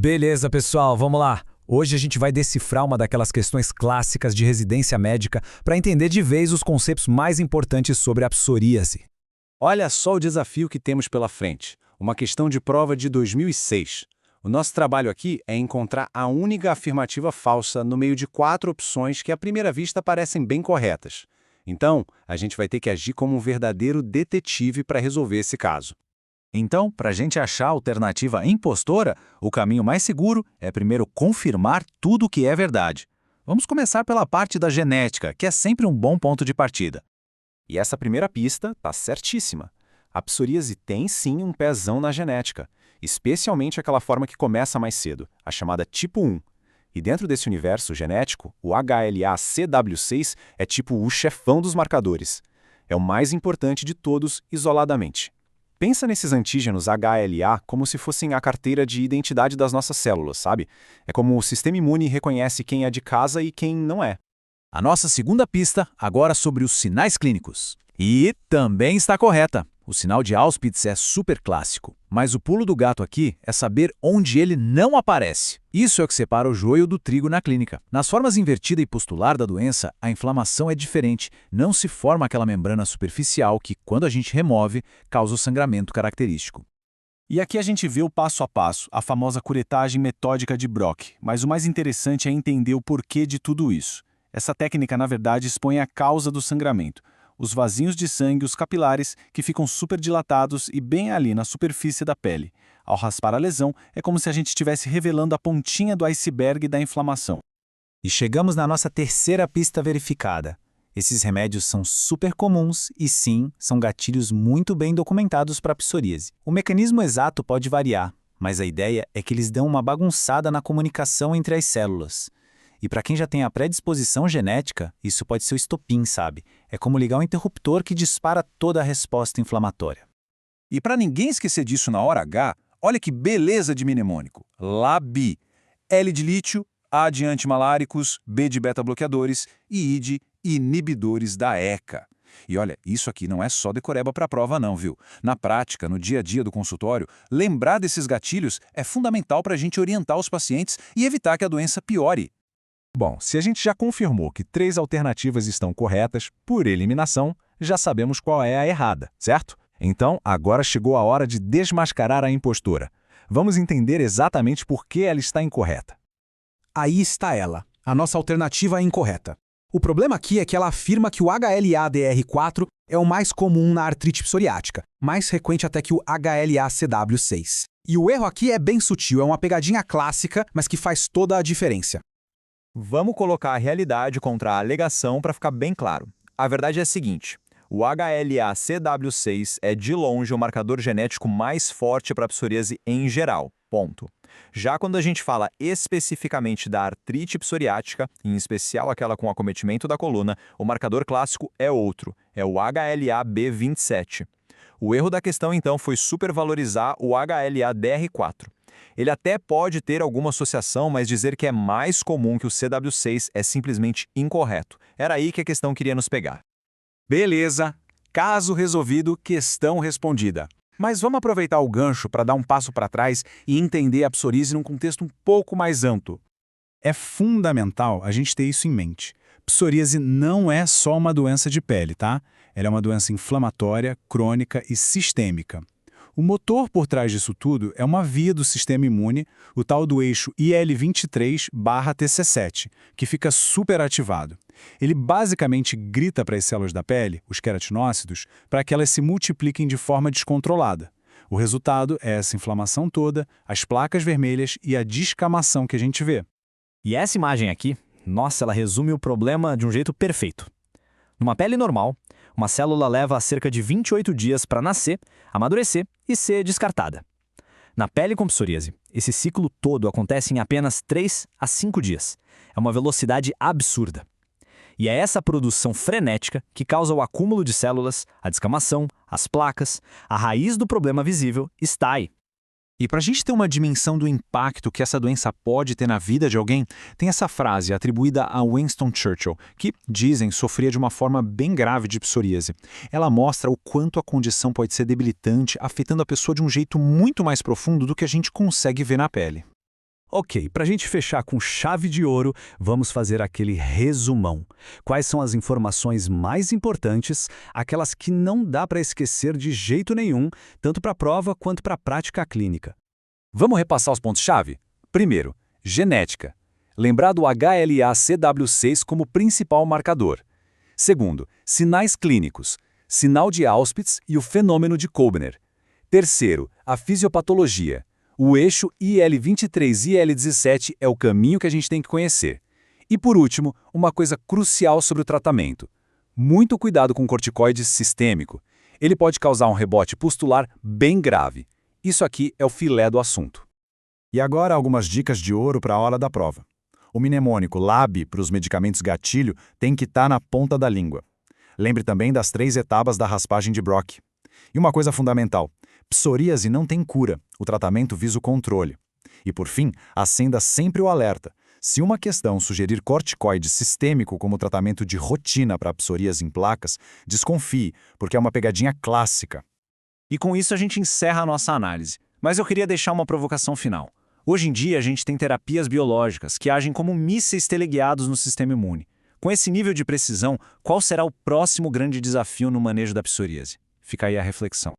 Beleza, pessoal, vamos lá. Hoje a gente vai decifrar uma daquelas questões clássicas de residência médica para entender de vez os conceitos mais importantes sobre a psoríase. Olha só o desafio que temos pela frente. Uma questão de prova de 2006. O nosso trabalho aqui é encontrar a única afirmativa falsa no meio de 4 opções que à primeira vista parecem bem corretas. Então, a gente vai ter que agir como um verdadeiro detetive para resolver esse caso. Então, para a gente achar a alternativa impostora, o caminho mais seguro é primeiro confirmar tudo o que é verdade. Vamos começar pela parte da genética, que é sempre um bom ponto de partida. E essa primeira pista está certíssima. A psoríase tem sim um pezão na genética, especialmente aquela forma que começa mais cedo, a chamada tipo 1. E dentro desse universo genético, o HLA-CW6 é tipo o chefão dos marcadores. É o mais importante de todos isoladamente. Pensa nesses antígenos HLA como se fossem a carteira de identidade das nossas células, sabe? É como o sistema imune reconhece quem é de casa e quem não é. A nossa segunda pista, agora sobre os sinais clínicos. E também está correta. O sinal de Auspitz é super clássico, mas o pulo do gato aqui é saber onde ele não aparece. Isso é o que separa o joio do trigo na clínica. Nas formas invertida e postular da doença, a inflamação é diferente. Não se forma aquela membrana superficial que, quando a gente remove, causa o sangramento característico. E aqui a gente vê o passo a passo, a famosa curetagem metódica de Brock. Mas o mais interessante é entender o porquê de tudo isso. Essa técnica, na verdade, expõe a causa do sangramento. Os vasinhos de sangue, os capilares, que ficam superdilatados e bem ali na superfície da pele. Ao raspar a lesão, é como se a gente estivesse revelando a pontinha do iceberg da inflamação. E chegamos na nossa terceira pista verificada. Esses remédios são super comuns e sim, são gatilhos muito bem documentados para a psoríase. O mecanismo exato pode variar, mas a ideia é que eles dão uma bagunçada na comunicação entre as células. E para quem já tem a predisposição genética, isso pode ser o estopim, sabe? É como ligar um interruptor que dispara toda a resposta inflamatória. E para ninguém esquecer disso na hora H, olha que beleza de mnemônico. LABI. L de lítio, A de antimaláricos, B de beta-bloqueadores e I de inibidores da ECA. E olha, isso aqui não é só decoreba para a prova não, viu? Na prática, no dia a dia do consultório, lembrar desses gatilhos é fundamental para a gente orientar os pacientes e evitar que a doença piore. Bom, se a gente já confirmou que 3 alternativas estão corretas, por eliminação, já sabemos qual é a errada, certo? Então, agora chegou a hora de desmascarar a impostora. Vamos entender exatamente por que ela está incorreta. Aí está ela, a nossa alternativa incorreta. O problema aqui é que ela afirma que o HLA-DR4 é o mais comum na artrite psoriática, mais frequente até que o HLA-CW6. E o erro aqui é bem sutil, é uma pegadinha clássica, mas que faz toda a diferença. Vamos colocar a realidade contra a alegação para ficar bem claro. A verdade é a seguinte: o HLA-CW6 é de longe o marcador genético mais forte para a psoríase em geral. Ponto. Já quando a gente fala especificamente da artrite psoriática, em especial aquela com acometimento da coluna, o marcador clássico é outro, é o HLA-B27. O erro da questão, então, foi supervalorizar o HLA-DR4. Ele até pode ter alguma associação, mas dizer que é mais comum que o CW6 é simplesmente incorreto. Era aí que a questão queria nos pegar. Beleza, caso resolvido, questão respondida. Mas vamos aproveitar o gancho para dar um passo para trás e entender a psoríase num contexto um pouco mais amplo. É fundamental a gente ter isso em mente. Psoríase não é só uma doença de pele, tá? Ela é uma doença inflamatória, crônica e sistêmica. O motor por trás disso tudo é uma via do sistema imune, o tal do eixo IL-23/TC7, que fica superativado. Ele basicamente grita para as células da pele, os queratinócitos, para que elas se multipliquem de forma descontrolada. O resultado é essa inflamação toda, as placas vermelhas e a descamação que a gente vê. E essa imagem aqui, nossa, ela resume o problema de um jeito perfeito. Numa pele normal, uma célula leva cerca de 28 dias para nascer, amadurecer e ser descartada. Na pele com psoríase, esse ciclo todo acontece em apenas 3 a 5 dias. É uma velocidade absurda. E é essa produção frenética que causa o acúmulo de células, a descamação, as placas. A raiz do problema visível está aí. E para a gente ter uma dimensão do impacto que essa doença pode ter na vida de alguém, tem essa frase atribuída a Winston Churchill, que, dizem, sofria de uma forma bem grave de psoríase. Ela mostra o quanto a condição pode ser debilitante, afetando a pessoa de um jeito muito mais profundo do que a gente consegue ver na pele. Ok, para a gente fechar com chave de ouro, vamos fazer aquele resumão. Quais são as informações mais importantes, aquelas que não dá para esquecer de jeito nenhum, tanto para a prova quanto para a prática clínica? Vamos repassar os pontos-chave? Primeiro, genética. Lembrar do HLA-CW6 como principal marcador. Segundo, sinais clínicos. Sinal de Auspitz e o fenômeno de Koebner. Terceiro, a fisiopatologia. O eixo IL-23 e IL-17 é o caminho que a gente tem que conhecer. E por último, uma coisa crucial sobre o tratamento. Muito cuidado com o corticoide sistêmico. Ele pode causar um rebote pustular bem grave. Isso aqui é o filé do assunto. E agora algumas dicas de ouro para a hora da prova. O mnemônico LAB para os medicamentos gatilho tem que estar na ponta da língua. Lembre também das 3 etapas da raspagem de Brock. E uma coisa fundamental, psoríase não tem cura, o tratamento visa o controle. E por fim, acenda sempre o alerta. Se uma questão sugerir corticoide sistêmico como tratamento de rotina para psoríase em placas, desconfie, porque é uma pegadinha clássica. E com isso a gente encerra a nossa análise. Mas eu queria deixar uma provocação final. Hoje em dia a gente tem terapias biológicas que agem como mísseis teleguiados no sistema imune. Com esse nível de precisão, qual será o próximo grande desafio no manejo da psoríase? Fica aí a reflexão.